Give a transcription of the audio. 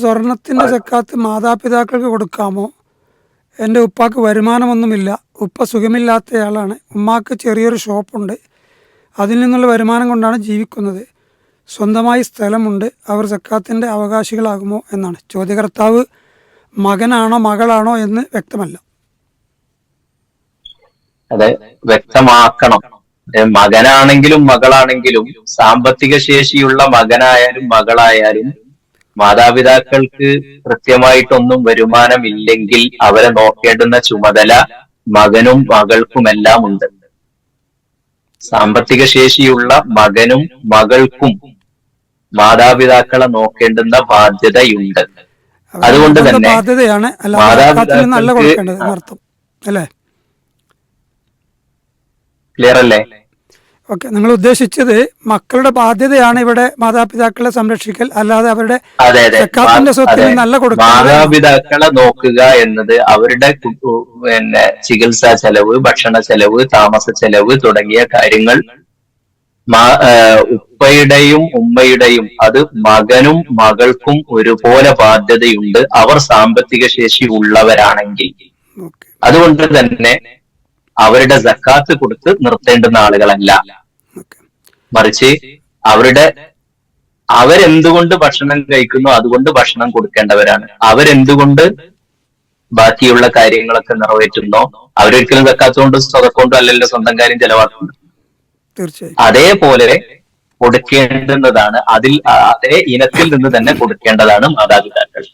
സ്വർണത്തിന്റെ സക്കാത്ത് മാതാപിതാക്കൾക്ക് കൊടുക്കാമോ? എൻ്റെ ഉപ്പാക്ക് വരുമാനമൊന്നുമില്ല. ഉപ്പ സുഖമില്ലാത്തയാളാണ്. ഉമ്മാക്ക് ചെറിയൊരു ഷോപ്പുണ്ട്. അതിൽ നിന്നുള്ള വരുമാനം കൊണ്ടാണ് ജീവിക്കുന്നത്. സ്വന്തമായി സ്ഥലമുണ്ട്. അവർ സക്കാത്തിൻ്റെ അവകാശികളാകുമോ എന്നാണ് ചോദ്യകർത്താവ്. മകനാണോ മകളാണോ എന്ന് വ്യക്തമല്ല. അതെ, വ്യക്തമാക്കണം. മകനാണെങ്കിലും മകളാണെങ്കിലും സാമ്പത്തിക ശേഷിയുള്ള മകനായാലും മകളായാലും മാതാപിതാക്കൾക്ക് കൃത്യമായിട്ടൊന്നും വരുമാനമില്ലെങ്കിൽ അവരെ നോക്കേണ്ടുന്ന ചുമതല മകനും മകൾക്കുമെല്ലാം ഉണ്ട്. സാമ്പത്തിക ശേഷിയുള്ള മകനും മകൾക്കും മാതാപിതാക്കളെ നോക്കേണ്ടുന്ന ബാധ്യതയുണ്ട്. അതുകൊണ്ട് തന്നെ ബാധ്യതയാണ്, മാതാപിതാക്കൾക്ക് അല്ലേ? ക്ലിയർ അല്ലേ? ഓക്കെ, നിങ്ങൾ ഉദ്ദേശിച്ചത് മക്കളുടെ ബാധ്യതയാണ് ഇവിടെ മാതാപിതാക്കളെ സംരക്ഷിക്കൽ, അല്ലാതെ അവരുടെ സ്വത്തിൽ നല്ല കൊടുക്കുക. മാതാപിതാക്കളെ നോക്കുക എന്നത് അവരുടെ ചികിത്സാ ചെലവ്, ഭക്ഷണ ചെലവ്, താമസ ചെലവ് തുടങ്ങിയ കാര്യങ്ങൾ ഉപ്പയുടെയും ഉമ്മയുടെയും, അത് മകനും മകൾക്കും ഒരുപോലെ ബാധ്യതയുണ്ട്, അവർ സാമ്പത്തിക ശേഷി ഉള്ളവരാണെങ്കിൽ. അതുകൊണ്ട് തന്നെ അവരുടെ സക്കാത്ത് കൊടുത്ത് നിർത്തേണ്ടുന്ന ആളുകളല്ല, മറിച്ച് അവരെന്തുകൊണ്ട് ഭക്ഷണം കഴിക്കുന്നു അതുകൊണ്ട് ഭക്ഷണം കൊടുക്കേണ്ടവരാണ്. അവരെന്തുകൊണ്ട് ബാക്കിയുള്ള കാര്യങ്ങളൊക്കെ നിറവേറ്റുന്നോ, അവരൊരിക്കലും സക്കാത്ത് കൊണ്ട് സ്വതക്കൊണ്ടും അല്ലല്ലോ സ്വന്തം കാര്യം ചെലവാക്കുന്നത്. അതേപോലെ കൊടുക്കേണ്ടുന്നതാണ്. അതേ ഇനത്തിൽ നിന്ന് തന്നെ കൊടുക്കേണ്ടതാണ് മാതാപിതാക്കൾ.